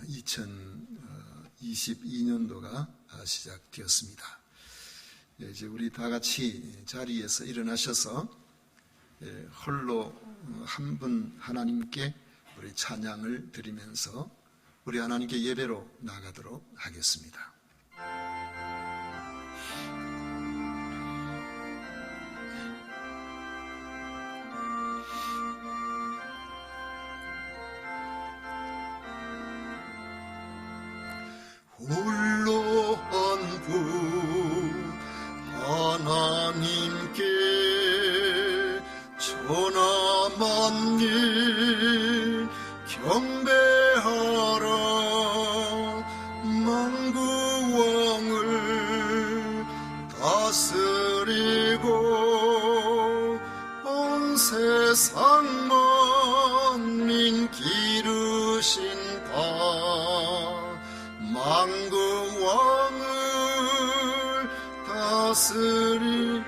2022년도가 시작되었습니다. 이제 우리 다 같이 자리에서 일어나셔서 홀로 한 분 하나님께 우리 찬양을 드리면서 우리 하나님께 예배로 나가도록 하겠습니다. 홀로 한 분 하나님께 전하 만일 경배하라. 만국 왕을 다스리고 온 세상 만민 기르신 만국 왕을 다스리고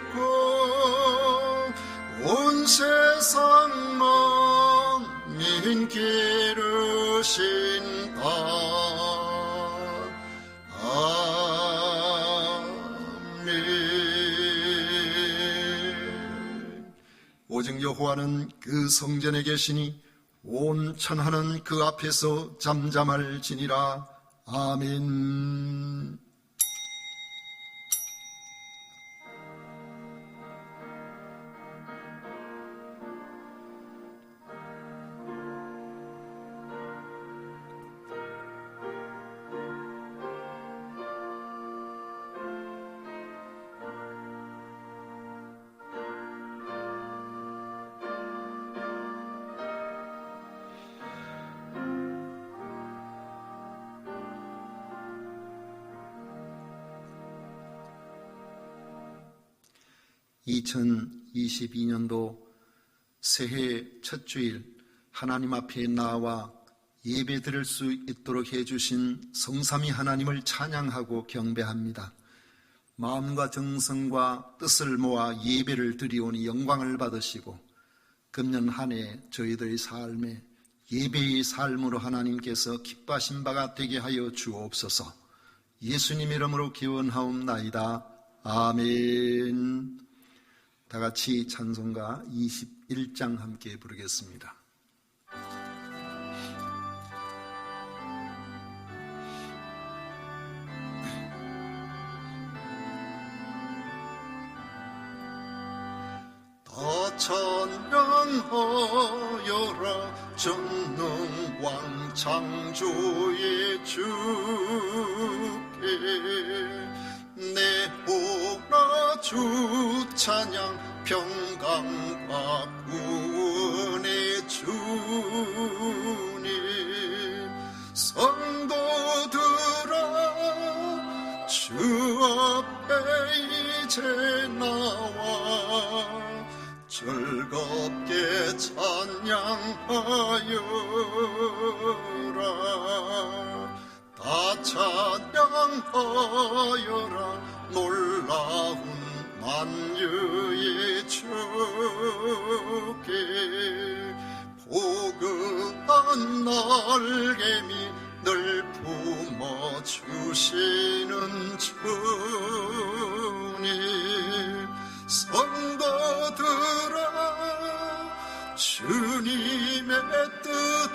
온 세상 만민 기르신다. 아멘. 오직 여호와는 그 성전에 계시니 온 천하는 그 앞에서 잠잠할지니라. 아멘. (2022년도) 새해 첫 주일 하나님 앞에 나와 예배 드릴 수 있도록 해주신 성삼위 하나님을 찬양하고 경배합니다. 마음과 정성과 뜻을 모아 예배를 드리오니 영광을 받으시고 금년 한 해 저희들의 삶에 예배의 삶으로 하나님께서 기뻐하신 바가 되게 하여 주옵소서. 예수님 이름으로 기원하옵나이다. 아멘. 다 같이 찬송가 21장 함께 부르겠습니다. 다 찬양하여라 전능왕 창조의 주께 내 오라 주 찬양 평강과 구원의 주님. 성도들아 주 앞에 이제 나와 즐겁게 찬양하여라. 다 찬양하여라 놀라운 만유의 주께. 포근한 날개미 늘 품어주시는 주님. 성도들아 주님의 뜻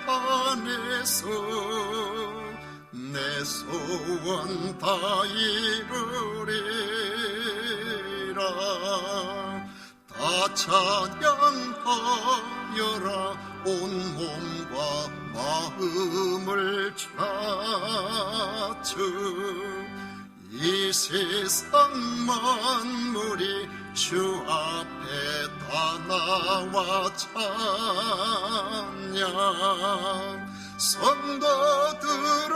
안에서 내 소원 다 이루리라. 다 찬양하여라 온몸과 마음을 바쳐. 이 세상 만물이 주 앞에 다 나와 찬양. 성도들아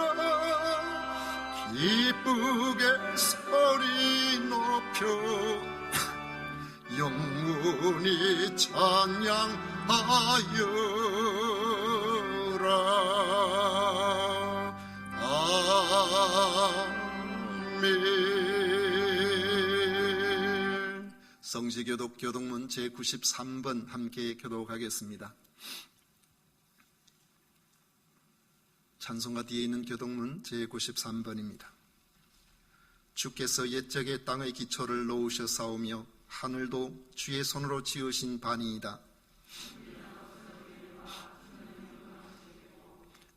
기쁘게 소리 높여 영원히 찬양하여라. 아멘. 성시교독 교독문 제93번 함께 교독하겠습니다. 찬송가 뒤에 있는 교동문 제93번입니다. 주께서 옛적에 땅의 기초를 놓으셨사오며 하늘도 주의 손으로 지으신 바니이다.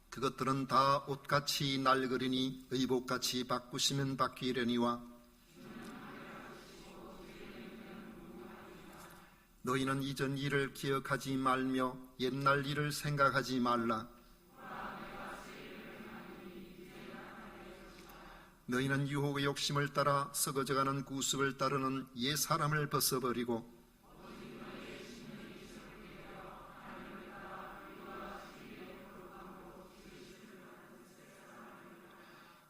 그것들은 다 옷같이 낡으리니 의복같이 바꾸시면 바뀌려니와 너희는 이전 일을 기억하지 말며 옛날 일을 생각하지 말라. 너희는 유혹의 욕심을 따라 썩어져가는 구습을 따르는 옛 사람을 벗어버리고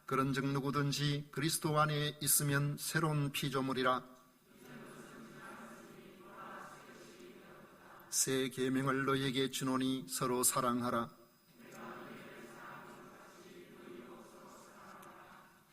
그런즉 누구든지 그리스도 안에 있으면 새로운 피조물이라. 새 계명을 너희에게 주노니 서로 사랑하라.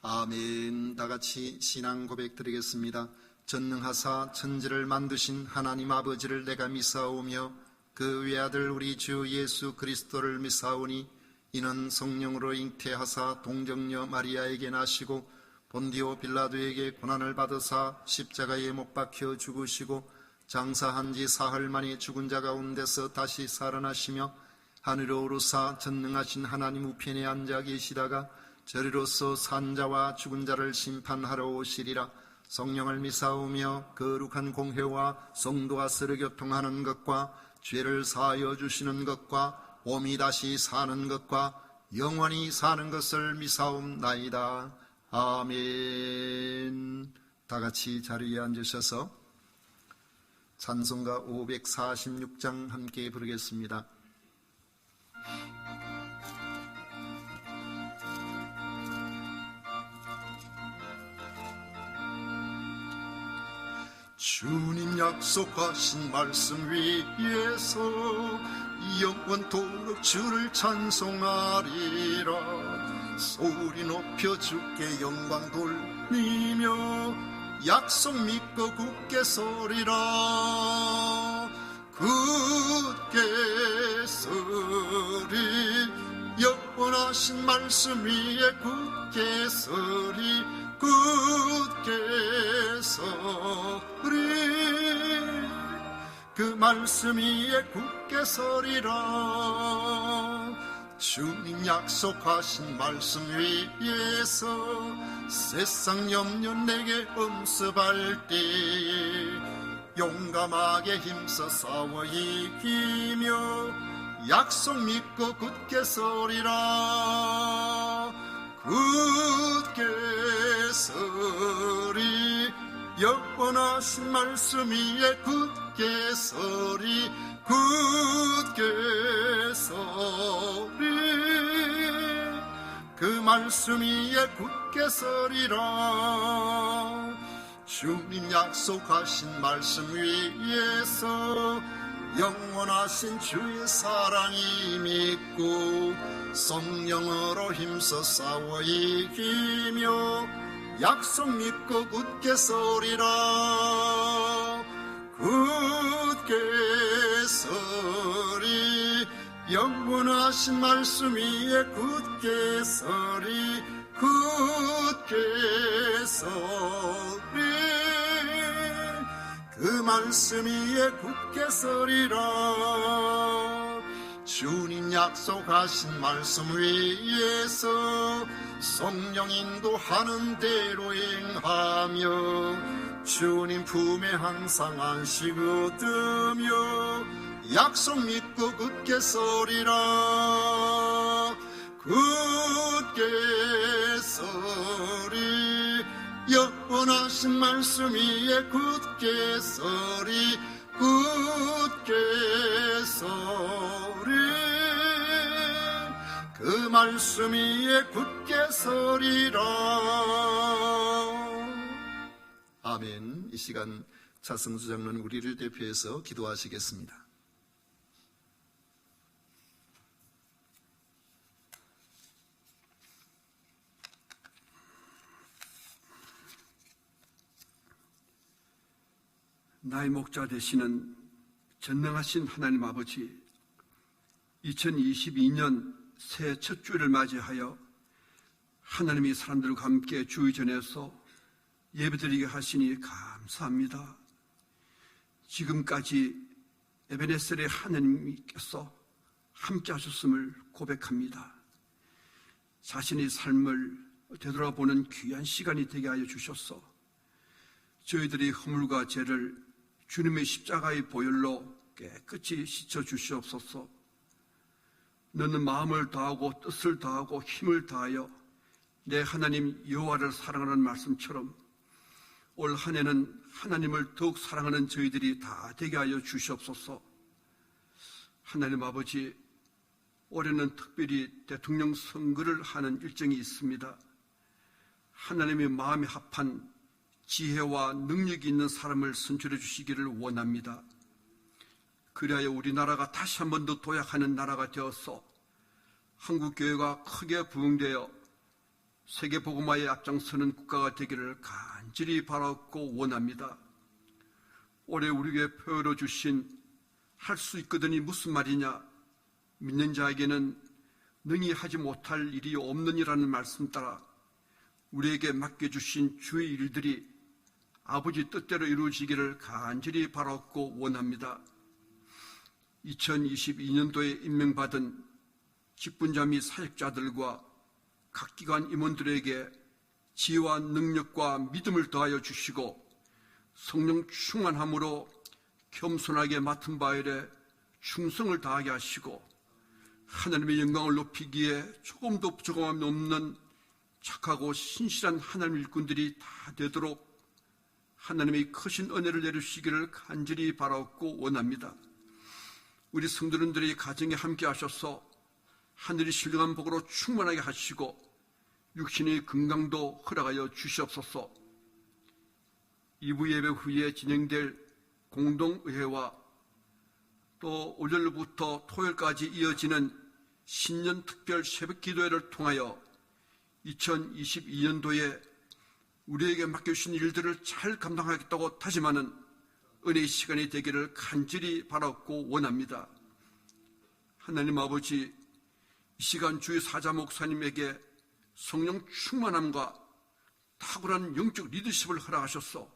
아멘. 다같이 신앙 고백 드리겠습니다. 전능하사 천지를 만드신 하나님 아버지를 내가 믿사오며 그 외아들 우리 주 예수 그리스도를 믿사오니 이는 성령으로 잉태하사 동정녀 마리아에게 나시고 본디오 빌라도에게 고난을 받으사 십자가에 못 박혀 죽으시고 장사한 지 사흘 만에 죽은 자 가운데서 다시 살아나시며 하늘로 오르사 전능하신 하나님 우편에 앉아 계시다가 저리로서 산자와 죽은 자를 심판하러 오시리라. 성령을 믿사오며 거룩한 공회와 성도와 서로 교통하는 것과 죄를 사하여 주시는 것과 몸이 다시 사는 것과 영원히 사는 것을 믿사옵나이다. 아멘. 다같이 자리에 앉으셔서 찬송가 546장 함께 부르겠습니다. 주님 약속하신 말씀 위에서 영원토록 주를 찬송하리라. 소리 높여 주께 영광 돌리며 약속 믿고 굳게 서리라. 굳게 서리 영원하신 말씀 위에 굳게 서리 굳게 서리 그 말씀 위에 굳게 서리라. 주님 약속하신 말씀 위에서 세상 염려 내게 엄습할 때 용감하게 힘써 싸워 이기며 약속 믿고 굳게 서리라. 굳게 서리 영원하신 말씀 위에 굳게 서리 굳게 서리 그 말씀 위에 굳게 서리라. 주님 약속하신 말씀 위에서 영원하신 주의 사랑이 믿고 성령으로 힘써 싸워 이기며 약속 믿고 굳게 서리라. 굳게 서리 영원하신 말씀 위에 굳게 서리 굳게 서리 그 말씀 위에 굳게 서리라. 주님 약속하신 말씀 위에서 성령 인도하는 대로 행하며 주님 품에 항상 안식 얻으며 약속 믿고 굳게 서리라. 굳게 서리 영원하신 말씀 위에 굳게 서리 굳게 서리 그 말씀 위에 굳게 서리라. 아멘. 이 시간 차승수 장로는 우리를 대표해서 기도하시겠습니다. 나의 목자 되시는 전능하신 하나님 아버지, 2022년 새 첫 주일을 맞이하여 하나님이 사람들과 함께 주의전에서 예배드리게 하시니 감사합니다. 지금까지 에베네셀의 하나님께서 함께 하셨음을 고백합니다. 자신의 삶을 되돌아보는 귀한 시간이 되게 하여 주셔서 저희들이 허물과 죄를 주님의 십자가의 보혈로 깨끗이 씻어 주시옵소서. 너는 마음을 다하고 뜻을 다하고 힘을 다하여 내 하나님 여호와를 사랑하는 말씀처럼 올 한 해는 하나님을 더욱 사랑하는 저희들이 다 되게 하여 주시옵소서. 하나님 아버지, 올해는 특별히 대통령 선거를 하는 일정이 있습니다. 하나님의 마음에 합한 지혜와 능력이 있는 사람을 선출해 주시기를 원합니다. 그리하여 우리나라가 다시 한 번 더 도약하는 나라가 되어서 한국교회가 크게 부흥되어 세계복음화에 앞장서는 국가가 되기를 간절히 바라고 원합니다. 올해 우리에게 표현해 주신 할 수 있거든이 무슨 말이냐? 믿는 자에게는 능히 하지 못할 일이 없느니라는 말씀 따라 우리에게 맡겨주신 주의 일들이 아버지 뜻대로 이루어지기를 간절히 바라고 원합니다. 2022년도에 임명받은 직분자 및 사역자들과 각 기관 임원들에게 지혜와 능력과 믿음을 더하여 주시고 성령 충만함으로 겸손하게 맡은 바 일에 충성을 다하게 하시고 하나님의 영광을 높이기에 조금도 부족함이 없는 착하고 신실한 하나님 일꾼들이 다 되도록 하나님의 크신 은혜를 내려주시기를 간절히 바라고 원합니다. 우리 성도님들이 가정에 함께 하셔서 하늘이 신령한 복으로 충만하게 하시고 육신의 건강도 허락하여 주시옵소서. 2부 예배 후에 진행될 공동의회와 또 월요일부터 토요일까지 이어지는 신년 특별 새벽 기도회를 통하여 2022년도에 우리에게 맡겨주신 일들을 잘 감당하겠다고 다짐하는 은혜의 시간이 되기를 간절히 바라고 원합니다. 하나님 아버지, 이 시간 주의 사자 목사님에게 성령 충만함과 탁월한 영적 리더십을 허락하셔서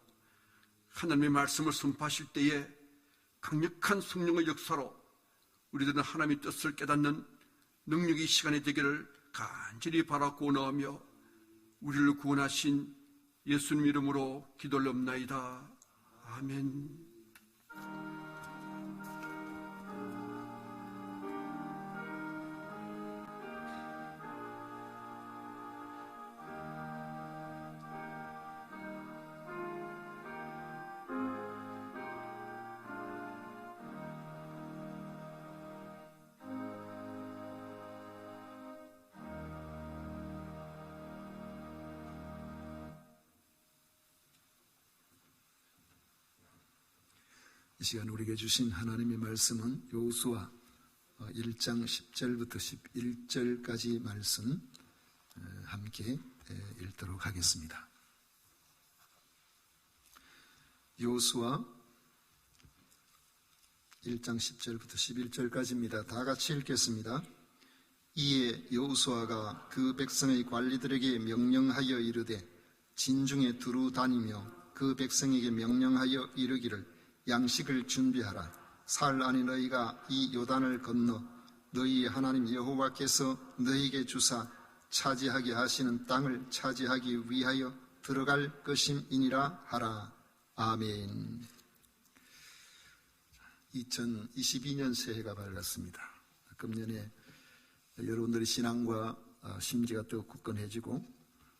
하나님의 말씀을 선포하실 때에 강력한 성령의 역사로 우리들은 하나님의 뜻을 깨닫는 능력의 시간이 되기를 간절히 바라고 원하며 우리를 구원하신 예수님 이름으로 기도올옵나이다. 아멘. 이 시간 우리에게 주신 하나님의 말씀은 여호수아 1장 10절부터 11절까지 말씀 함께 읽도록 하겠습니다. 여호수아 1장 10절부터 11절까지입니다. 다 같이 읽겠습니다. 이에 여호수아가 그 백성의 관리들에게 명령하여 이르되 진중에 두루 다니며 그 백성에게 명령하여 이르기를 양식을 준비하라. 사흘 안에 너희가 이 요단을 건너 너희 하나님 여호와께서 너희에게 주사 차지하게 하시는 땅을 차지하기 위하여 들어갈 것임이니라 하라. 아멘. 2022년 새해가 밝았습니다. 금년에 여러분들의 신앙과 심지가 더 굳건해지고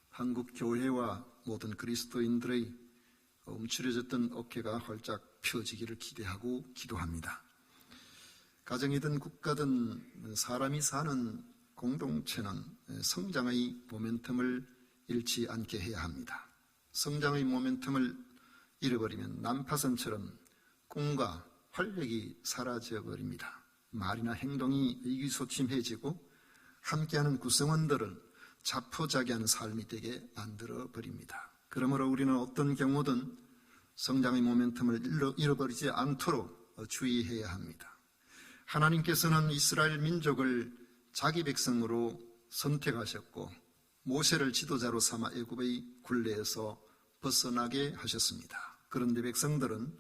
한국 교회와 모든 그리스도인들의 움츠려졌던 어깨가 활짝 펴지기를 기대하고 기도합니다. 가정이든 국가든 사람이 사는 공동체는 성장의 모멘텀을 잃지 않게 해야 합니다. 성장의 모멘텀을 잃어버리면 난파선처럼 꿈과 활력이 사라져버립니다. 말이나 행동이 의기소침해지고 함께하는 구성원들은 자포자기하는 삶이 되게 만들어버립니다. 그러므로 우리는 어떤 경우든 성장의 모멘텀을 잃어버리지 않도록 주의해야 합니다. 하나님께서는 이스라엘 민족을 자기 백성으로 선택하셨고 모세를 지도자로 삼아 애굽의 굴레에서 벗어나게 하셨습니다. 그런데 백성들은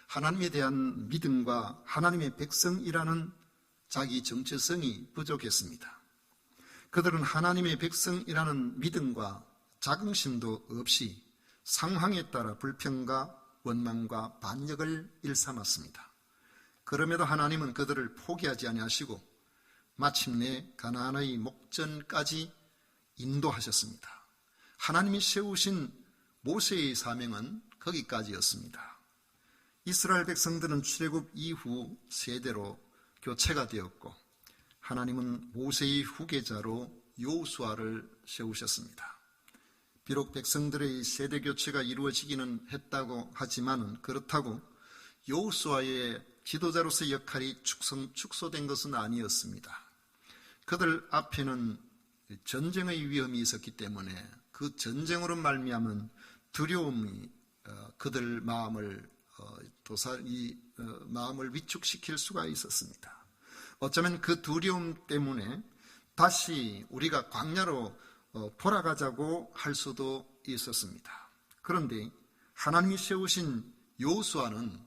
하나님에 대한 믿음과 하나님의 백성이라는 자기 정체성이 부족했습니다. 그들은 하나님의 백성이라는 믿음과 자긍심도 없이 상황에 따라 불평과 원망과 반역을 일삼았습니다. 그럼에도 하나님은 그들을 포기하지 아니하시고 마침내 가나안의 목전까지 인도하셨습니다. 하나님이 세우신 모세의 사명은 거기까지였습니다. 이스라엘 백성들은 출애굽 이후 세대로 교체가 되었고 하나님은 모세의 후계자로 여호수아를 세우셨습니다. 비록 백성들의 세대 교체가 이루어지기는 했다고 하지만 그렇다고 여호수아의 지도자로서의 역할이 축소된 것은 아니었습니다. 그들 앞에는 전쟁의 위험이 있었기 때문에 그 전쟁으로 말미암은 두려움이 그들 마음을 마음을 위축시킬 수가 있었습니다. 어쩌면 그 두려움 때문에 다시 우리가 광야로 돌아가자고 할 수도 있었습니다. 그런데 하나님이 세우신 여호수아는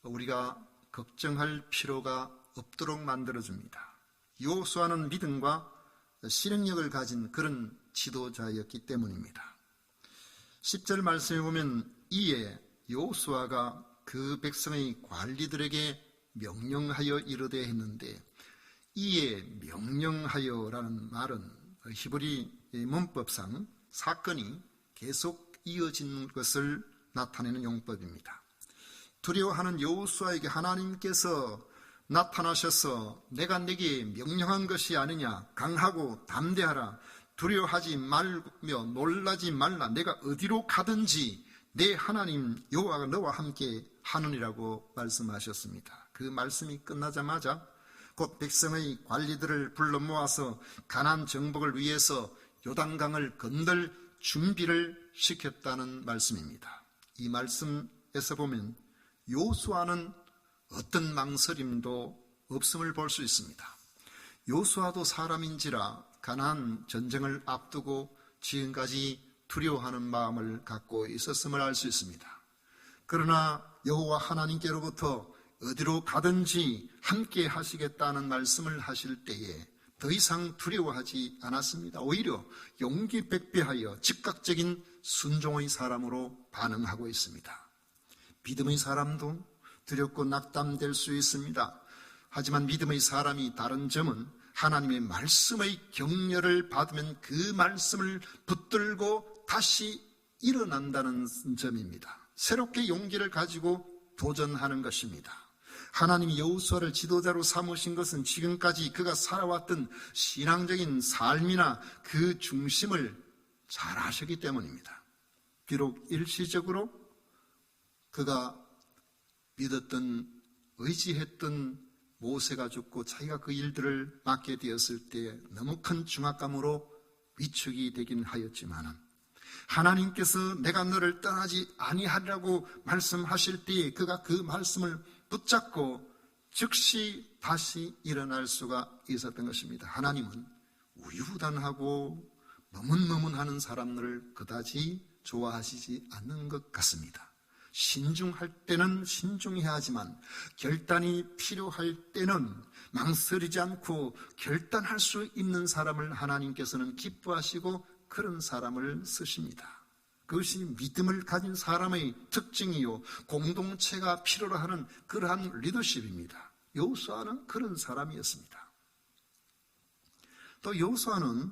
우리가 걱정할 필요가 없도록 만들어줍니다. 여호수아는 믿음과 실행력을 가진 그런 지도자였기 때문입니다. 10절 말씀에 보면 이에 여호수아가 그 백성의 관리들에게 명령하여 이르되 했는데 이에 명령하여라는 말은 히브리 문법상 사건이 계속 이어진 것을 나타내는 용법입니다. 두려워하는 여호수아에게 하나님께서 나타나셔서 내가 네게 명령한 것이 아니냐, 강하고 담대하라, 두려워하지 말며 놀라지 말라, 내가 어디로 가든지 내 하나님 여호와가 너와 함께 하느니라고 말씀하셨습니다. 그 말씀이 끝나자마자 곧 백성의 관리들을 불러 모아서 가나안 정복을 위해서 요단강을 건널 준비를 시켰다는 말씀입니다. 이 말씀에서 보면 여호수아는 어떤 망설임도 없음을 볼 수 있습니다. 여호수아도 사람인지라 가나안 전쟁을 앞두고 지금까지 두려워하는 마음을 갖고 있었음을 알 수 있습니다. 그러나 여호와 하나님께로부터 어디로 가든지 함께 하시겠다는 말씀을 하실 때에 더 이상 두려워하지 않았습니다. 오히려 용기 백배하여 즉각적인 순종의 사람으로 반응하고 있습니다. 믿음의 사람도 두렵고 낙담될 수 있습니다. 하지만 믿음의 사람이 다른 점은 하나님의 말씀의 격려를 받으면 그 말씀을 붙들고 다시 일어난다는 점입니다. 새롭게 용기를 가지고 도전하는 것입니다. 하나님이 여호수아를 지도자로 삼으신 것은 지금까지 그가 살아왔던 신앙적인 삶이나 그 중심을 잘 아셨기 때문입니다. 비록 일시적으로 그가 믿었던, 의지했던 모세가 죽고 자기가 그 일들을 맡게 되었을 때 너무 큰 중압감으로 위축이 되긴 하였지만 하나님께서 내가 너를 떠나지 아니하리라고 말씀하실 때에 그가 그 말씀을 붙잡고 즉시 다시 일어날 수가 있었던 것입니다. 하나님은 우유부단하고 머문머문하는 사람들을 그다지 좋아하시지 않는 것 같습니다. 신중할 때는 신중해야 하지만 결단이 필요할 때는 망설이지 않고 결단할 수 있는 사람을 하나님께서는 기뻐하시고 그런 사람을 쓰십니다. 그것이 믿음을 가진 사람의 특징이요 공동체가 필요로 하는 그러한 리더십입니다. 여호수아는 그런 사람이었습니다. 또 여호수아는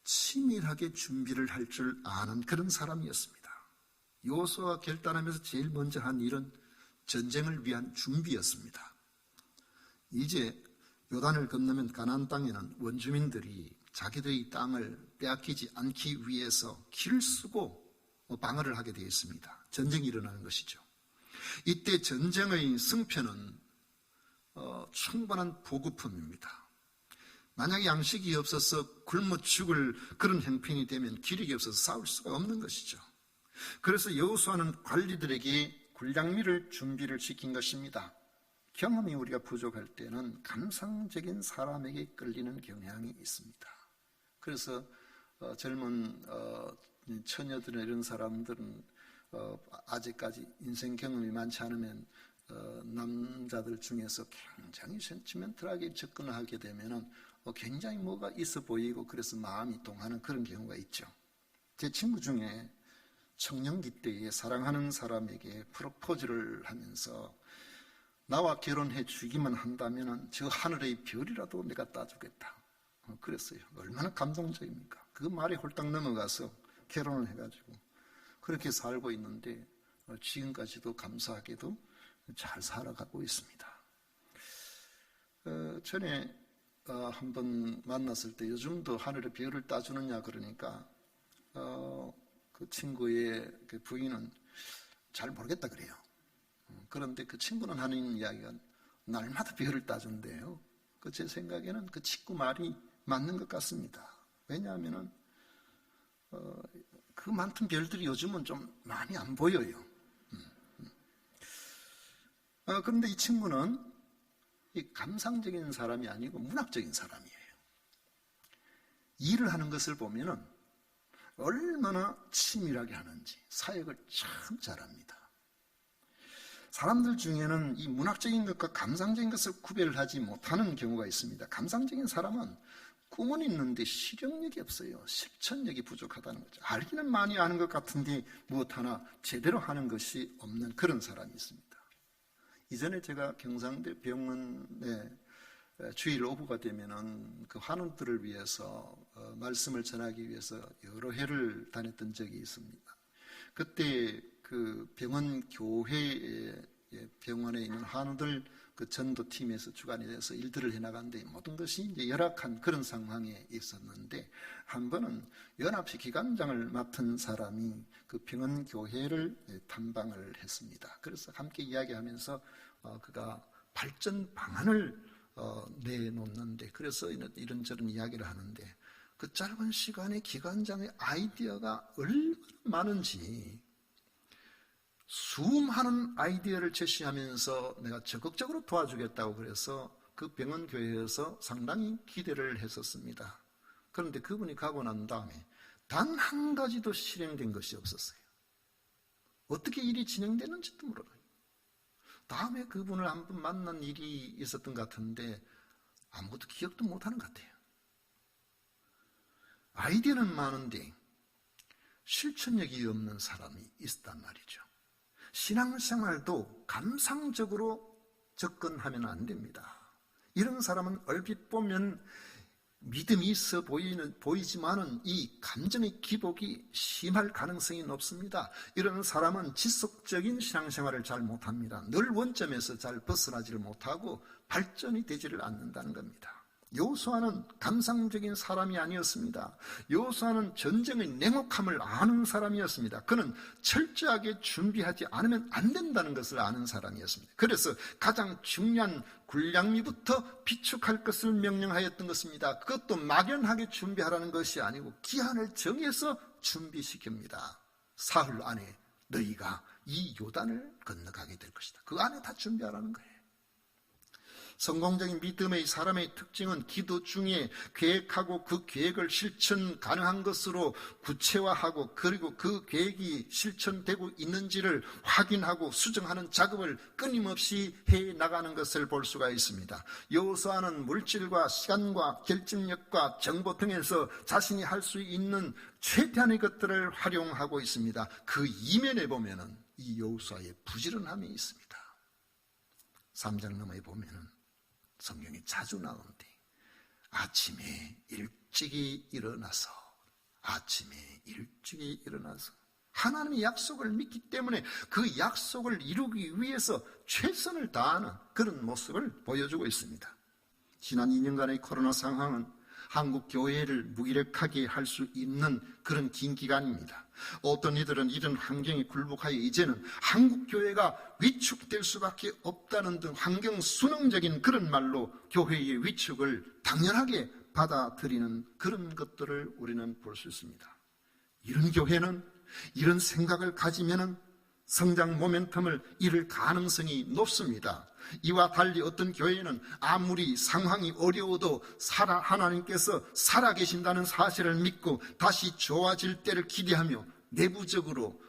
치밀하게 준비를 할 줄 아는 그런 사람이었습니다. 여호수아가 결단하면서 제일 먼저 한 일은 전쟁을 위한 준비였습니다. 이제 요단을 건너면 가나안 땅에는 원주민들이 자기들의 땅을 빼앗기지 않기 위해서 길을 쓰고 방어를 하게 되어 있습니다. 전쟁이 일어나는 것이죠. 이때 전쟁의 승패는 충분한 보급품입니다. 만약에 양식이 없어서 굶어 죽을 그런 형편이 되면 기력이 없어서 싸울 수가 없는 것이죠. 그래서 여호수아는 관리들에게 군량미를 준비를 시킨 것입니다. 경험이 우리가 부족할 때는 감상적인 사람에게 끌리는 경향이 있습니다. 그래서 젊은 처녀들이나 이런 사람들은 아직까지 인생 경험이 많지 않으면 남자들 중에서 굉장히 센티멘털하게 접근을 하게 되면 굉장히 뭐가 있어 보이고 그래서 마음이 동하는 그런 경우가 있죠. 제 친구 중에 청년기 때에 사랑하는 사람에게 프로포즈를 하면서 나와 결혼해 주기만 한다면 저 하늘의 별이라도 내가 따주겠다 그랬어요. 얼마나 감동적입니까? 그 말이 홀딱 넘어가서 결혼을 해가지고 그렇게 살고 있는데 지금까지도 감사하게도 잘 살아가고 있습니다. 전에 한번 만났을 때 요즘도 하늘의 별을 따주느냐 그러니까 그 친구의 그 부인은 잘 모르겠다 그래요. 그런데 그 친구는 하는 이야기가 날마다 별을 따준대요. 제 생각에는 그 친구 말이 맞는 것 같습니다. 왜냐하면은 그 많던 별들이 요즘은 좀 많이 안 보여요. 그런데 이 친구는 이 감상적인 사람이 아니고 문학적인 사람이에요. 일을 하는 것을 보면은 얼마나 치밀하게 하는지 사역을 참 잘합니다. 사람들 중에는 이 문학적인 것과 감상적인 것을 구별하지 못하는 경우가 있습니다. 감상적인 사람은 꿈은 있는데 실행력이 없어요. 실천력이 부족하다는 거죠. 알기는 많이 아는 것 같은데 무엇 하나 제대로 하는 것이 없는 그런 사람이 있습니다. 이전에 제가 경상대 병원에 주일 오후가 되면은 그 환우들을 위해서 말씀을 전하기 위해서 여러 회를 다녔던 적이 있습니다. 그때 그 병원 교회에 병원에 있는 환우들 그 전도팀에서 주관이 돼서 일들을 해나가는데 모든 것이 이제 열악한 그런 상황에 있었는데 한 번은 연합시 기관장을 맡은 사람이 그 병원 교회를 탐방을 했습니다. 그래서 함께 이야기하면서 그가 발전 방안을 내놓는데 그래서 이런저런 이야기를 하는데 그 짧은 시간에 기관장의 아이디어가 얼마나 많은지 수많은 아이디어를 제시하면서 내가 적극적으로 도와주겠다고 그래서 그 병원 교회에서 상당히 기대를 했었습니다. 그런데 그분이 가고 난 다음에 단 한 가지도 실행된 것이 없었어요. 어떻게 일이 진행되는지도 몰라요. 다음에 그분을 한번 만난 일이 있었던 것 같은데 아무것도 기억도 못하는 것 같아요. 아이디어는 많은데 실천력이 없는 사람이 있단 말이죠. 신앙생활도 감상적으로 접근하면 안 됩니다. 이런 사람은 얼핏 보면 믿음이 있어 보이지만은 이 감정의 기복이 심할 가능성이 높습니다. 이런 사람은 지속적인 신앙생활을 잘 못합니다. 늘 원점에서 잘 벗어나지를 못하고 발전이 되지를 않는다는 겁니다. 여호수아는 감상적인 사람이 아니었습니다. 여호수아는 전쟁의 냉혹함을 아는 사람이었습니다. 그는 철저하게 준비하지 않으면 안 된다는 것을 아는 사람이었습니다. 그래서 가장 중요한 군량미부터 비축할 것을 명령하였던 것입니다. 그것도 막연하게 준비하라는 것이 아니고 기한을 정해서 준비시킵니다. 사흘 안에 너희가 이 요단을 건너가게 될 것이다. 그 안에 다 준비하라는 거예요. 성공적인 믿음의 사람의 특징은 기도 중에 계획하고 그 계획을 실천 가능한 것으로 구체화하고 그리고 그 계획이 실천되고 있는지를 확인하고 수정하는 작업을 끊임없이 해나가는 것을 볼 수가 있습니다. 여호수아는 물질과 시간과 결집력과 정보 등에서 자신이 할 수 있는 최대한의 것들을 활용하고 있습니다. 그 이면에 보면은 이 여호수아의 부지런함이 있습니다. 3장 넘어에 보면은 성경에 자주 나오는데 아침에 일찍이 일어나서 하나님의 약속을 믿기 때문에 그 약속을 이루기 위해서 최선을 다하는 그런 모습을 보여주고 있습니다. 지난 2년간의 코로나 상황은 한국 교회를 무기력하게 할 수 있는 그런 긴 기간입니다. 어떤 이들은 이런 환경에 굴복하여 이제는 한국 교회가 위축될 수밖에 없다는 등 환경 순응적인 그런 말로 교회의 위축을 당연하게 받아들이는 그런 것들을 우리는 볼 수 있습니다. 이런 교회는 이런 생각을 가지면은 성장 모멘텀을 잃을 가능성이 높습니다. 이와 달리 어떤 교회는 아무리 상황이 어려워도 하나님께서 살아계신다는 사실을 믿고 다시 좋아질 때를 기대하며 내부적으로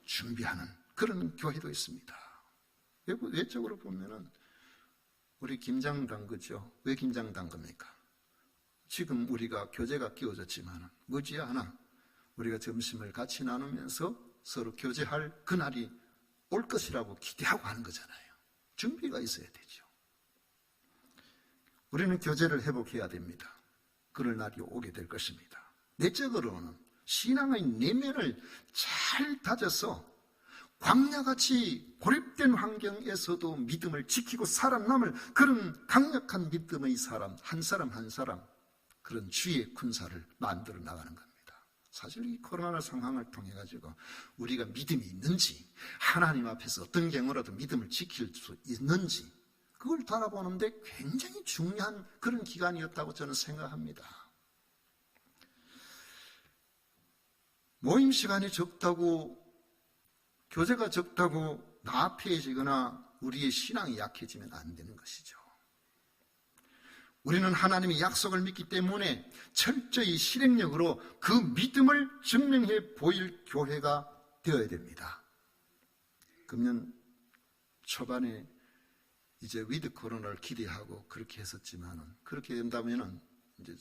준비하는 그런 교회도 있습니다. 외적으로 보면은 우리 김장단 그죠? 왜 김장단 겁니까? 지금 우리가 교제가 끼워졌지만 머지않아 우리가 점심을 같이 나누면서 서로 교제할 그날이 올 것이라고 기대하고 하는 거잖아요. 준비가 있어야 되죠. 우리는 교제를 회복해야 됩니다. 그럴 날이 오게 될 것입니다. 내적으로는 신앙의 내면을 잘 다져서 광야같이 고립된 환경에서도 믿음을 지키고 살아남을 그런 강력한 믿음의 사람 한 사람 그런 주의 군사를 만들어 나가는 겁니다. 사실 이 코로나 상황을 통해 가지고 우리가 믿음이 있는지 하나님 앞에서 어떤 경우라도 믿음을 지킬 수 있는지 그걸 바라보는데 굉장히 중요한 그런 기간이었다고 저는 생각합니다. 모임 시간이 적다고 교제가 적다고 나태해지거나 우리의 신앙이 약해지면 안 되는 것이죠. 우리는 하나님의 약속을 믿기 때문에 철저히 실행력으로 그 믿음을 증명해 보일 교회가 되어야 됩니다. 금년 초반에 이제 위드 코로나를 기대하고 그렇게 했었지만은 그렇게 된다면은 이제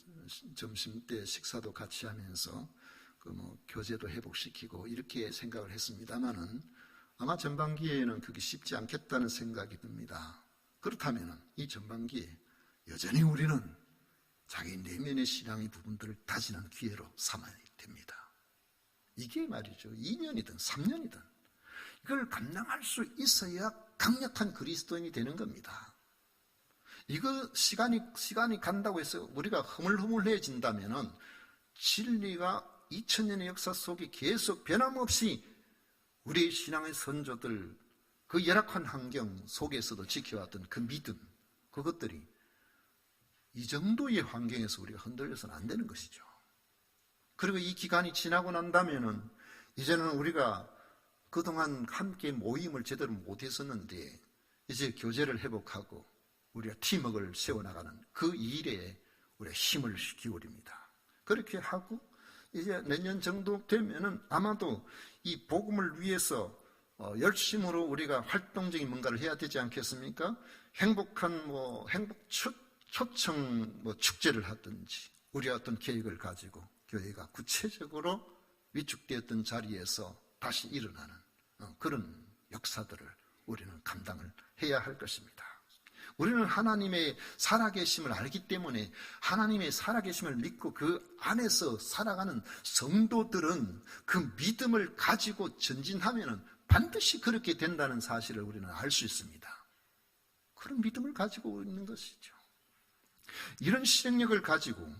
점심 때 식사도 같이 하면서 교제도 회복시키고 이렇게 생각을 했습니다만은 아마 전반기에는 그게 쉽지 않겠다는 생각이 듭니다. 그렇다면은 이 전반기에 여전히 우리는 자기 내면의 신앙의 부분들을 다지는 기회로 삼아야 됩니다. 이게 말이죠. 2년이든 3년이든 이걸 감당할 수 있어야 강력한 그리스도인이 되는 겁니다. 이거 시간이 간다고 해서 우리가 흐물흐물해진다면은 진리가 2000년의 역사 속에 계속 변함없이 우리의 신앙의 선조들 그 열악한 환경 속에서도 지켜왔던 그 믿음 그것들이 이 정도의 환경에서 우리가 흔들려서는 안 되는 것이죠. 그리고 이 기간이 지나고 난다면은 이제는 우리가 그동안 함께 모임을 제대로 못했었는데 이제 교제를 회복하고 우리가 팀워크를 세워나가는 그 일에 우리가 힘을 기울입니다. 그렇게 하고 이제 내년 정도 되면은 아마도 이 복음을 위해서 열심으로 우리가 활동적인 뭔가를 해야 되지 않겠습니까? 행복한 행복 초청 축제를 하든지 우리 어떤 계획을 가지고 교회가 구체적으로 위축되었던 자리에서 다시 일어나는 그런 역사들을 우리는 감당을 해야 할 것입니다. 우리는 하나님의 살아계심을 알기 때문에 하나님의 살아계심을 믿고 그 안에서 살아가는 성도들은 그 믿음을 가지고 전진하면 반드시 그렇게 된다는 사실을 우리는 알 수 있습니다. 그런 믿음을 가지고 있는 것이죠. 이런 실행력을 가지고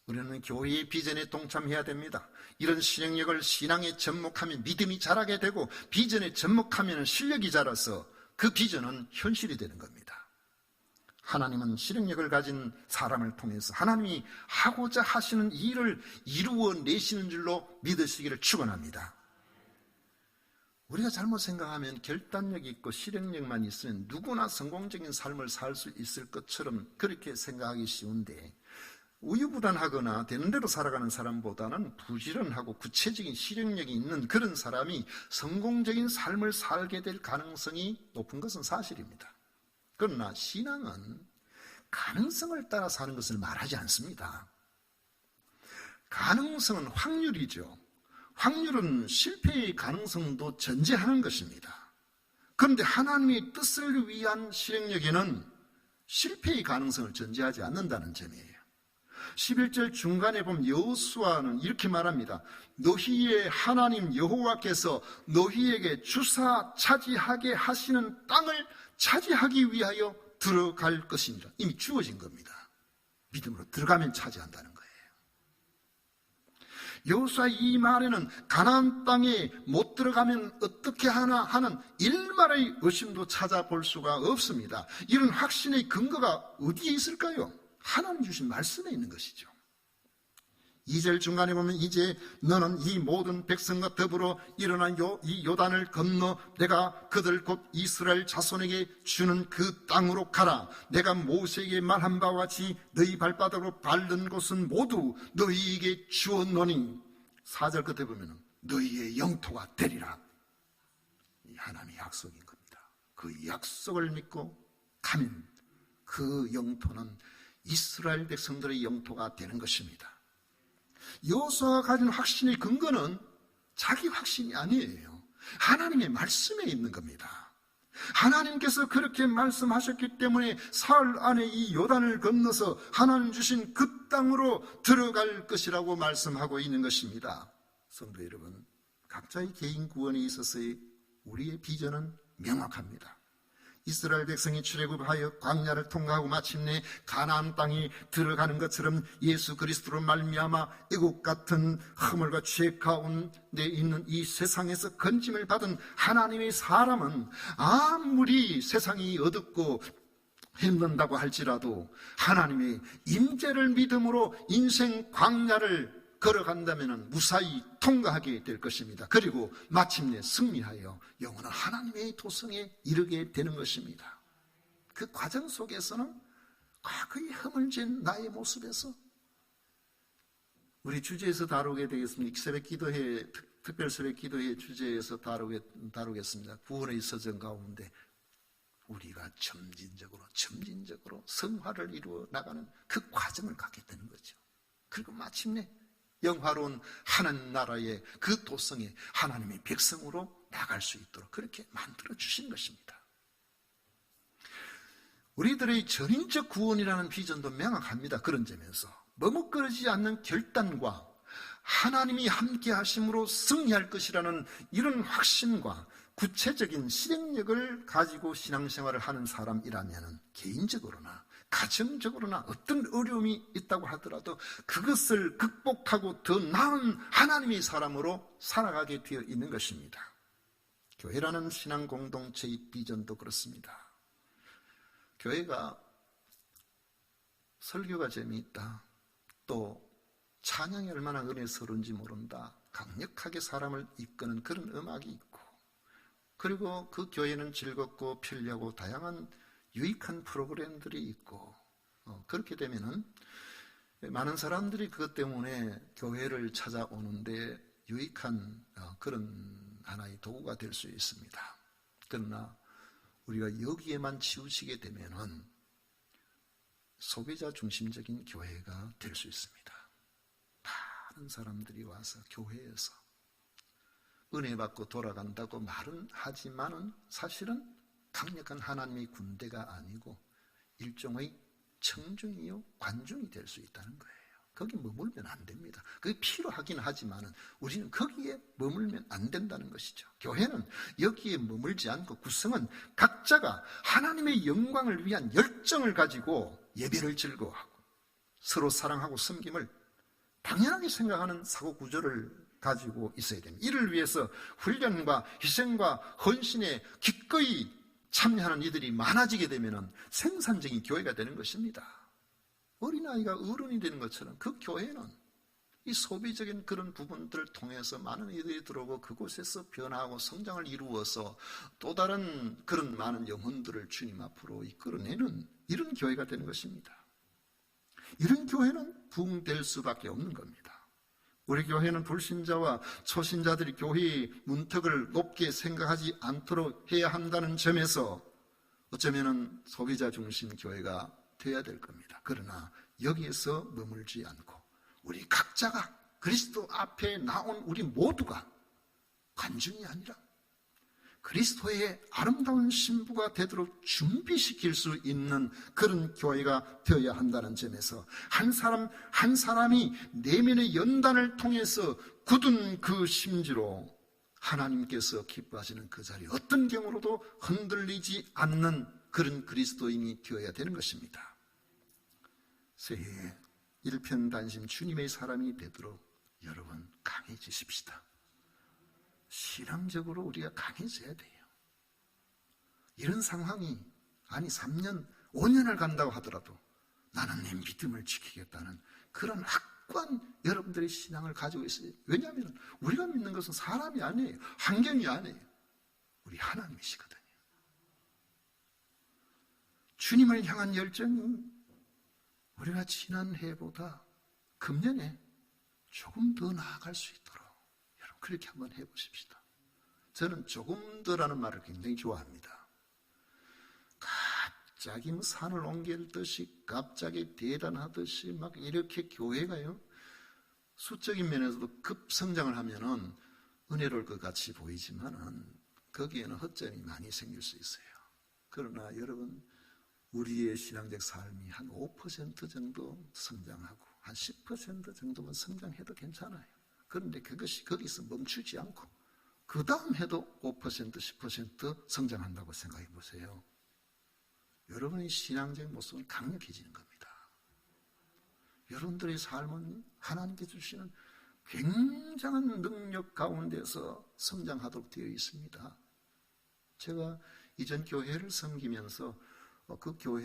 우리는 교회의 비전에 동참해야 됩니다. 이런 실행력을 신앙에 접목하면 믿음이 자라게 되고 비전에 접목하면 실력이 자라서 그 비전은 현실이 되는 겁니다. 하나님은 실행력을 가진 사람을 통해서 하나님이 하고자 하시는 일을 이루어내시는 줄로 믿으시기를 축원합니다. 우리가 잘못 생각하면 결단력 있고 실행력만 있으면 누구나 성공적인 삶을 살 수 있을 것처럼 그렇게 생각하기 쉬운데 우유부단하거나 되는 대로 살아가는 사람보다는 부지런하고 구체적인 실행력이 있는 그런 사람이 성공적인 삶을 살게 될 가능성이 높은 것은 사실입니다. 그러나 신앙은 가능성을 따라 사는 것을 말하지 않습니다. 가능성은 확률이죠. 확률은 실패의 가능성도 전제하는 것입니다. 그런데 하나님의 뜻을 위한 실행력에는 실패의 가능성을 전제하지 않는다는 점이에요. 11절 중간에 보면 여호수아는 이렇게 말합니다. 너희의 하나님 여호와께서 너희에게 주사 차지하게 하시는 땅을 차지하기 위하여 들어갈 것이니라. 이미 주어진 겁니다. 믿음으로 들어가면 차지한다는 거예요. 여호수아 이 말에는 가나안 땅에 못 들어가면 어떻게 하나 하는 일말의 의심도 찾아볼 수가 없습니다. 이런 확신의 근거가 어디에 있을까요? 하나님 주신 말씀에 있는 것이죠. 2절 중간에 보면 이제 너는 이 모든 백성과 더불어 일어나 이 요단을 건너 내가 그들 곧 이스라엘 자손에게 주는 그 땅으로 가라. 내가 모세에게 말한 바와 같이 너희 발바닥으로 밟는 곳은 모두 너희에게 주었노니 4절 끝에 보면 너희의 영토가 되리라. 이 하나님의 약속인 겁니다. 그 약속을 믿고 가면 그 영토는 이스라엘 백성들의 영토가 되는 것입니다. 여호수아가 가진 확신의 근거는 자기 확신이 아니에요. 하나님의 말씀에 있는 겁니다. 하나님께서 그렇게 말씀하셨기 때문에 사흘 안에 이 요단을 건너서 하나님 주신 그 땅으로 들어갈 것이라고 말씀하고 있는 것입니다. 성도 여러분, 각자의 개인 구원에 있어서의 우리의 비전은 명확합니다. 이스라엘 백성이 출애굽하여 광야를 통과하고 마침내 가나안 땅이 들어가는 것처럼 예수 그리스도로 말미암아 애국 같은 허물과 죄 가운데 있는 이 세상에서 건짐을 받은 하나님의 사람은 아무리 세상이 어둡고 힘든다고 할지라도 하나님의 임재를 믿음으로 인생 광야를 걸어간다면 무사히 통과하게 될 것입니다. 그리고 마침내 승리하여 영원한 하나님의 도성에 이르게 되는 것입니다. 그 과정 속에서는 과거의 허물진 나의 모습에서 우리 주제에서 다루게 되겠습니다. 새벽 기도회, 특별 새벽 기도회 주제에서 다루겠습니다. 구원의 서정 가운데 우리가 점진적으로 성화를 이루어 나가는 그 과정을 갖게 되는 거죠. 그리고 마침내 영화로운 하나님 나라의 그 도성에 하나님의 백성으로 나갈 수 있도록 그렇게 만들어 주신 것입니다. 우리들의 전인적 구원이라는 비전도 명확합니다. 그런 점에서 머뭇거리지 않는 결단과 하나님이 함께 하심으로 승리할 것이라는 이런 확신과 구체적인 실행력을 가지고 신앙생활을 하는 사람이라면 개인적으로나 가정적으로나 어떤 어려움이 있다고 하더라도 그것을 극복하고 더 나은 하나님의 사람으로 살아가게 되어 있는 것입니다. 교회라는 신앙 공동체의 비전도 그렇습니다. 교회가 설교가 재미있다, 또 찬양이 얼마나 은혜스러운지 모른다, 강력하게 사람을 이끄는 그런 음악이 있고, 그리고 그 교회는 즐겁고 편리하고 다양한 유익한 프로그램들이 있고, 그렇게 되면은 많은 사람들이 그것 때문에 교회를 찾아오는데 유익한 그런 하나의 도구가 될 수 있습니다. 그러나 우리가 여기에만 치우치게 되면은 소비자 중심적인 교회가 될 수 있습니다. 다른 사람들이 와서 교회에서 은혜 받고 돌아간다고 말은 하지만은 사실은 강력한 하나님의 군대가 아니고 일종의 청중이요 관중이 될 수 있다는 거예요. 거기 머물면 안 됩니다. 그게 필요하긴 하지만은 우리는 거기에 머물면 안 된다는 것이죠. 교회는 여기에 머물지 않고 구성은 각자가 하나님의 영광을 위한 열정을 가지고 예배를 즐거워하고 서로 사랑하고 섬김을 당연하게 생각하는 사고 구조를 가지고 있어야 됩니다. 이를 위해서 훈련과 희생과 헌신에 기꺼이 참여하는 이들이 많아지게 되면 생산적인 교회가 되는 것입니다. 어린아이가 어른이 되는 것처럼 그 교회는 이 소비적인 그런 부분들을 통해서 많은 이들이 들어오고 그곳에서 변화하고 성장을 이루어서 또 다른 그런 많은 영혼들을 주님 앞으로 이끌어내는 이런 교회가 되는 것입니다. 이런 교회는 부흥될 수밖에 없는 겁니다. 우리 교회는 불신자와 초신자들이 교회의 문턱을 높게 생각하지 않도록 해야 한다는 점에서 어쩌면 소비자 중심 교회가 되어야 될 겁니다. 그러나 여기에서 머물지 않고 우리 각자가 그리스도 앞에 나온 우리 모두가 관중이 아니라 그리스도의 아름다운 신부가 되도록 준비시킬 수 있는 그런 교회가 되어야 한다는 점에서 한 사람 한 사람이 내면의 연단을 통해서 굳은 그 심지로 하나님께서 기뻐하시는 그 자리 어떤 경우로도 흔들리지 않는 그런 그리스도인이 되어야 되는 것입니다. 새해에 일편단심 주님의 사람이 되도록 여러분 강해지십시다. 신앙적으로 우리가 강해져야 돼요. 이런 상황이 3년, 5년을 간다고 하더라도 나는 내 믿음을 지키겠다는 그런 확고한 여러분들의 신앙을 가지고 있어요. 왜냐하면 우리가 믿는 것은 사람이 아니에요. 환경이 아니에요. 우리 하나님이시거든요. 주님을 향한 열정은 우리가 지난해보다 금년에 조금 더 나아갈 수 있도록 여러분 그렇게 한번 해보십시다. 저는 조금 더라는 말을 굉장히 좋아합니다. 갑자기 뭐 산을 옮길듯이 갑자기 대단하듯이 막 이렇게 교회가요 수적인 면에서도 급성장을 하면은 은혜로울 것 같이 보이지만은 거기에는 허점이 많이 생길 수 있어요. 그러나 여러분 우리의 신앙적 삶이 한 5% 정도 성장하고 한 10% 정도만 성장해도 괜찮아요. 그런데 그것이 거기서 멈추지 않고 그 다음 해도 5% 10% 성장한다고 생각해 보세요. 여러분의 신앙적 모습은 강력해지는 겁니다. 여러분들의 삶은 하나님께 주시는 굉장한 능력 가운데서 성장하도록 되어 있습니다. 제가 이전 교회를 섬기면서 그 교회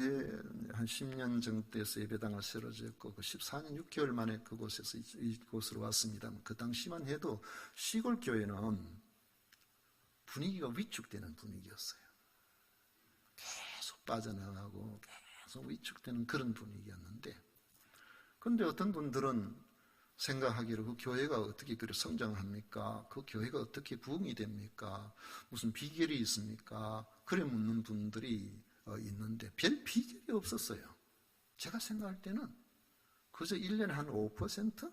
한 10년 정도 돼서 예배당을 세워졌고 그 14년 6개월 만에 그곳에서 이곳으로 왔습니다. 그 당시만 해도 시골 교회는 분위기가 위축되는 분위기였어요. 계속 빠져나가고 계속 위축되는 그런 분위기였는데, 그런데 어떤 분들은 생각하기로 그 교회가 어떻게 그렇게 성장합니까? 그 교회가 어떻게 부흥이 됩니까? 무슨 비결이 있습니까? 그래 묻는 분들이 있는데 별 비결이 없었어요. 제가 생각할 때는 그저 1년에 한 5%?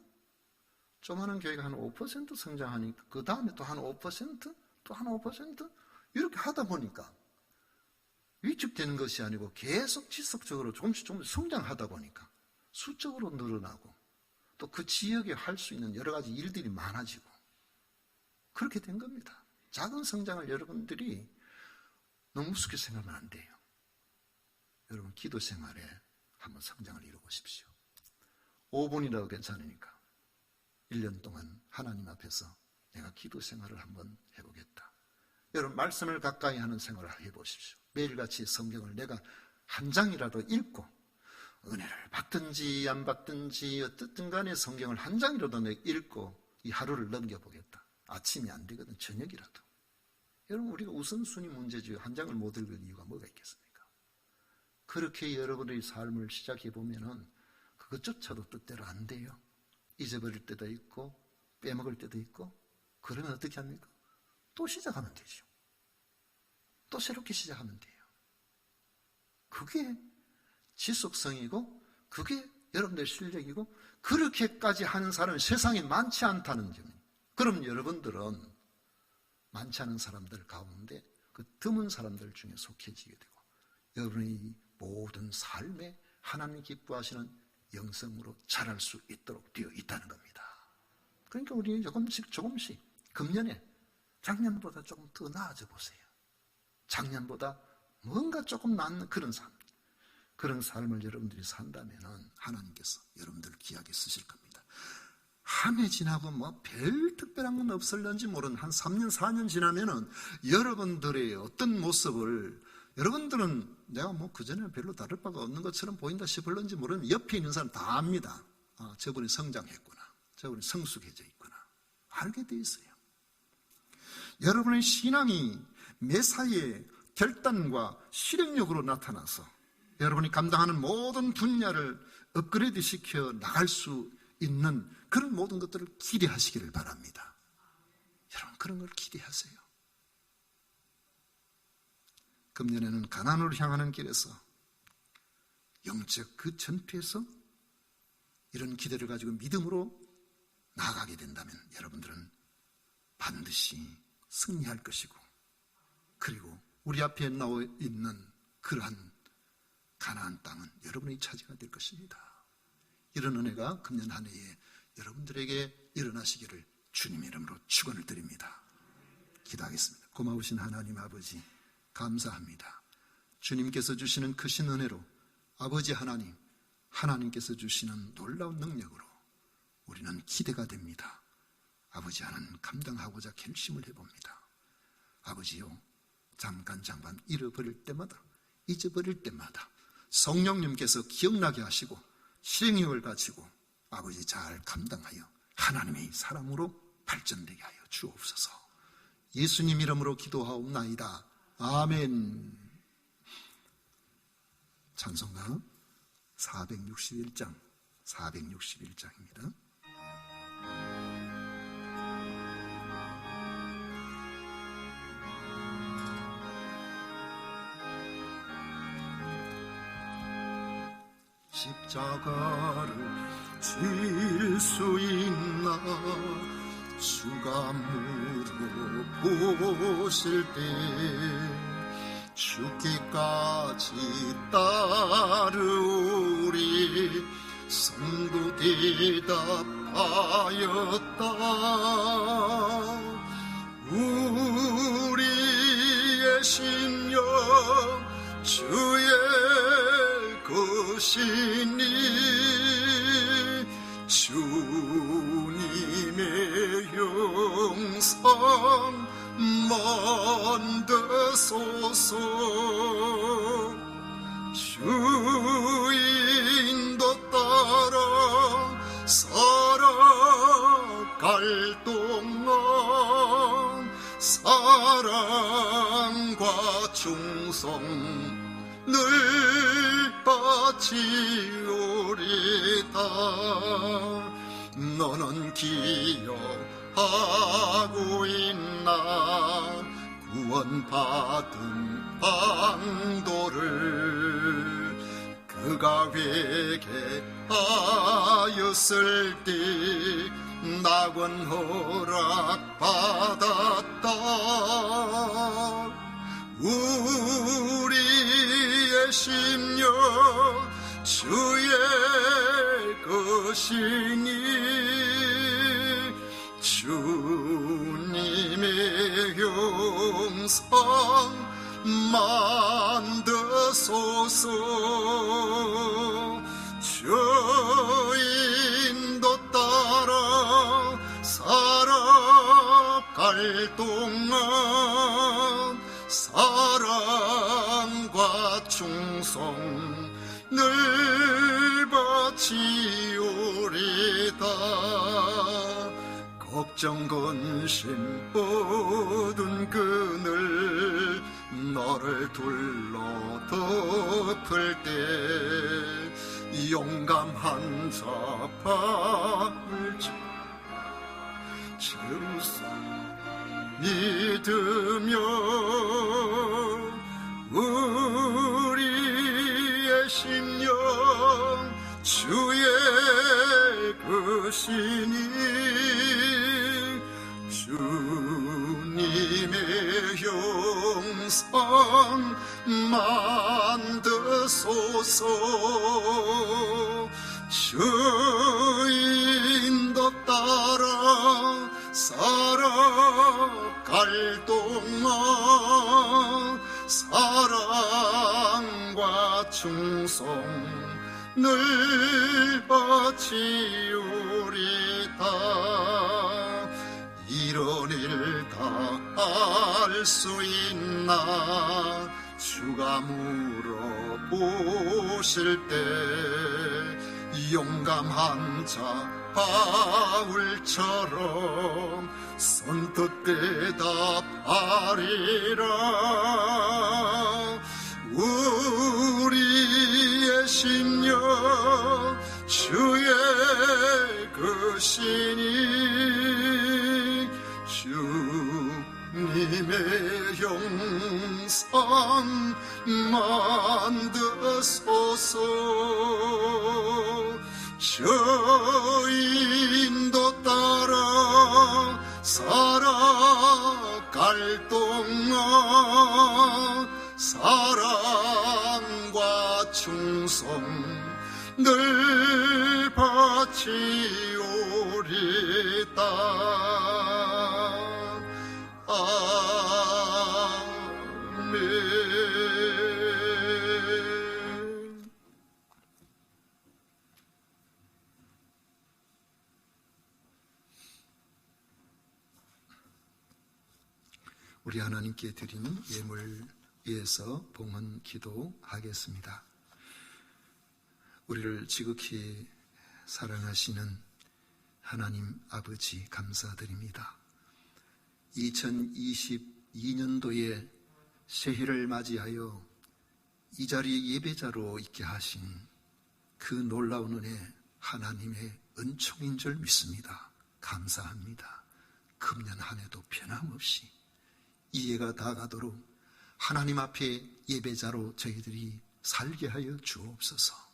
조그마한 교회가 한 5% 성장하니까 그 다음에 또 한 5%? 또 한 5%? 이렇게 하다 보니까 위축되는 것이 아니고 계속 지속적으로 조금씩 성장하다 보니까 수적으로 늘어나고 또 그 지역에 할 수 있는 여러 가지 일들이 많아지고 그렇게 된 겁니다. 작은 성장을 여러분들이 너무 우습게 생각하면 안 돼요. 여러분 기도 생활에 한번 성장을 이루보십시오. 5분이라도 괜찮으니까 1년 동안 하나님 앞에서 내가 기도 생활을 한번 해보겠다. 여러분 말씀을 가까이 하는 생활을 해보십시오. 매일같이 성경을 내가 한 장이라도 읽고 은혜를 받든지 안 받든지 어떻든 간에 성경을 한 장이라도 내가 읽고 이 하루를 넘겨보겠다. 아침이 안 되거든 저녁이라도. 여러분 우리가 우선순위 문제죠. 한 장을 못 읽을 이유가 뭐가 있겠습니까? 그렇게 여러분의 삶을 시작해보면은 그것조차도 뜻대로 안 돼요. 잊어버릴 때도 있고 빼먹을 때도 있고. 그러면 어떻게 합니까? 또 시작하면 되죠. 또 새롭게 시작하면 돼요. 그게 지속성이고 그게 여러분들의 실력이고 그렇게까지 하는 사람이 세상에 많지 않다는 점이에요. 그럼 여러분들은 많지 않은 사람들 가운데 그 드문 사람들 중에 속해지게 되고 여러분의 모든 삶에 하나님 기뻐하시는 영성으로 자랄 수 있도록 되어 있다는 겁니다. 그러니까 우리 조금씩 금년에 작년보다 조금 더 나아져 보세요. 작년보다 뭔가 조금 낫는 그런 삶을 여러분들이 산다면 하나님께서 여러분들을 귀하게 쓰실 겁니다. 한 해 지나고 뭐 별 특별한 건 없을런지 모르는 한 3년 4년 지나면은 여러분들의 어떤 모습을 여러분들은 내가 뭐 그전에는 별로 다를 바가 없는 것처럼 보인다 싶을런지 모르는 옆에 있는 사람 다 압니다. 아, 저분이 성장했구나. 저분이 성숙해져 있구나. 알게 돼 있어요. 여러분의 신앙이 매사에 결단과 실행력으로 나타나서 여러분이 감당하는 모든 분야를 업그레이드 시켜 나갈 수 있는 그런 모든 것들을 기대하시기를 바랍니다. 여러분 그런 걸 기대하세요. 금년에는 가나안으로 향하는 길에서 영적 그 전투에서 이런 기대를 가지고 믿음으로 나아가게 된다면 여러분들은 반드시 승리할 것이고 그리고 우리 앞에 나와 있는 그러한 가나안 땅은 여러분의 차지가 될 것입니다. 이런 은혜가 금년 한 해에 여러분들에게 일어나시기를 주님의 이름으로 축원을 드립니다. 기도하겠습니다. 고마우신 하나님 아버지 감사합니다. 주님께서 주시는 크신 은혜로 아버지 하나님께서 주시는 놀라운 능력으로 우리는 기대가 됩니다. 아버지 하나님 감당하고자 결심을 해봅니다. 아버지요 잠깐 잃어버릴 때마다 잊어버릴 때마다 성령님께서 기억나게 하시고 실행력을 가지고 아버지 잘 감당하여 하나님의 사람으로 발전되게 하여 주옵소서. 예수님 이름으로 기도하옵나이다. 아멘. 찬송가 461장입니다. 십자가를 질 수 있나 주가 물어보실 때 죽기까지 따르오리 성도 대답하였다. 우리의 심령 주의 것이니 주님의 영상 만드소서. 주인도 따라 살아갈 동안 사랑과 충성 늘 바치오리다. 너는 기억하고 있나 구원받은 방도를 그가 회개하였을 때 낙원 허락받았다. 우리의 심령 주의 것이니 주님의 영상 만드소서. 주인도 따라 살아갈 동안 사랑과 충성 늘 바치오리다. 걱정 근심 모든 그늘 너를 둘러 덮을 때 용감한 자 발을 채우소. 믿으며 우리의 심령 주의 것이니 주님의 영상 만드소서. 주인도 따라 살아갈 동안 사랑과 충성 늘 바치오리다. 이런 일 다 알 수 있나 주가 물어보실 때 용감한 자 바울처럼 선뜻 대답하리라. 우리의 심령 주의 것이니 주님의 영상 만드소서. 주인도 따라 살아갈 동안 사랑과 충성 늘 바치오리다. 아멘. 우리 하나님께 드리는 예물 위해서 봉헌 기도하겠습니다. 우리를 지극히 사랑하시는 하나님 아버지 감사드립니다. 2022년도에 새해를 맞이하여 이 자리에 예배자로 있게 하신 그 놀라운 은혜 하나님의 은총인 줄 믿습니다. 감사합니다. 금년 한 해도 변함없이 이해가 다 가도록 하나님 앞에 예배자로 저희들이 살게 하여 주옵소서.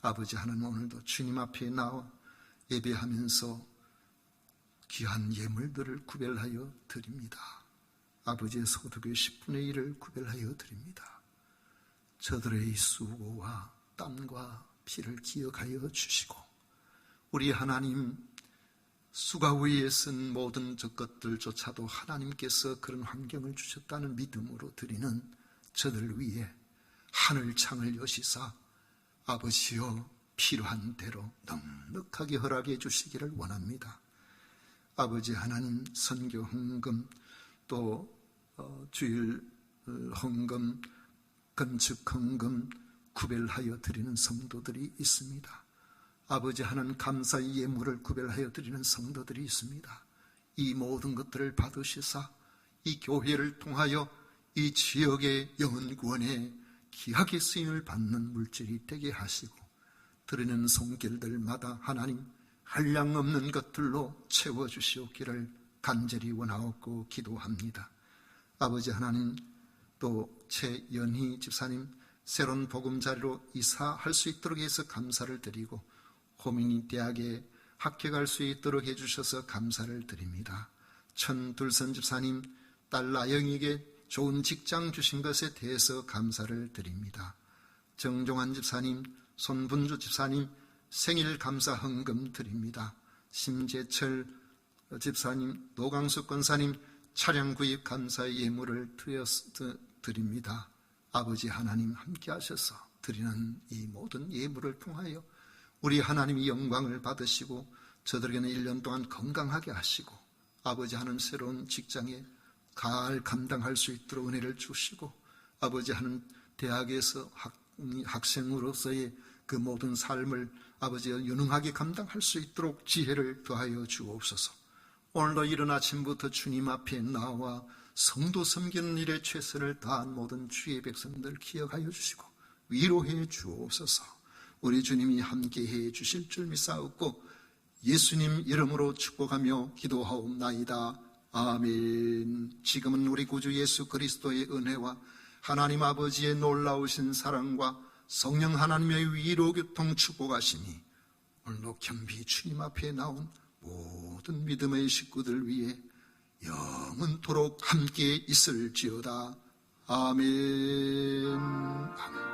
아버지 하나님, 오늘도 주님 앞에 나와 예배하면서 귀한 예물들을 구별하여 드립니다. 아버지의 소득의 10분의 1을 구별하여 드립니다. 저들의 수고와 땀과 피를 기억하여 주시고, 우리 하나님 수가 위에 쓴 모든 저 것들조차도 하나님께서 그런 환경을 주셨다는 믿음으로 드리는 저들 위에 하늘 창을 여시사 아버지여 필요한 대로 넉넉하게 허락해 주시기를 원합니다. 아버지 하나님, 선교 헌금, 또 주일 헌금, 건축 헌금 구별하여 드리는 성도들이 있습니다. 아버지 하나님, 감사의 예물을 구별하여 드리는 성도들이 있습니다. 이 모든 것들을 받으시사 이 교회를 통하여 이 지역의 영혼 구원에 귀하게 쓰임을 받는 물질이 되게 하시고, 드리는 손길들마다 하나님 한량없는 것들로 채워주시옵기를 간절히 원하옵고 기도합니다. 아버지 하나님, 또 최연희 집사님 새로운 보금자리로 이사할 수 있도록 해서 감사를 드리고, 호민이 대학에 합격할 수 있도록 해주셔서 감사를 드립니다. 천둘선 집사님 딸 나영이에게 좋은 직장 주신 것에 대해서 감사를 드립니다. 정종환 집사님, 손분주 집사님 생일 감사 헌금 드립니다. 심재철 집사님, 노강수 권사님 차량 구입 감사의 예물을 드립니다. 아버지 하나님 함께 하셔서 드리는 이 모든 예물을 통하여 우리 하나님이 영광을 받으시고 저들에게는 1년 동안 건강하게 하시고, 아버지 하나님 새로운 직장에 잘 감당할 수 있도록 은혜를 주시고, 아버지 하나님 대학에서 학생으로서의 그 모든 삶을 아버지가 유능하게 감당할 수 있도록 지혜를 더하여 주옵소서. 오늘도 이른 아침부터 주님 앞에 나와 성도 섬기는 일에 최선을 다한 모든 주의 백성들 기억하여 주시고 위로해 주옵소서. 우리 주님이 함께해 주실 줄 믿사옵고 예수님 이름으로 축복하며 기도하옵나이다. 아멘. 지금은 우리 구주 예수 그리스도의 은혜와 하나님 아버지의 놀라우신 사랑과 성령 하나님의 위로 교통 축복하시니 오늘도 겸비 주님 앞에 나온 모든 믿음의 식구들 위해 영원토록 함께 있을지어다. 아멘. 아멘.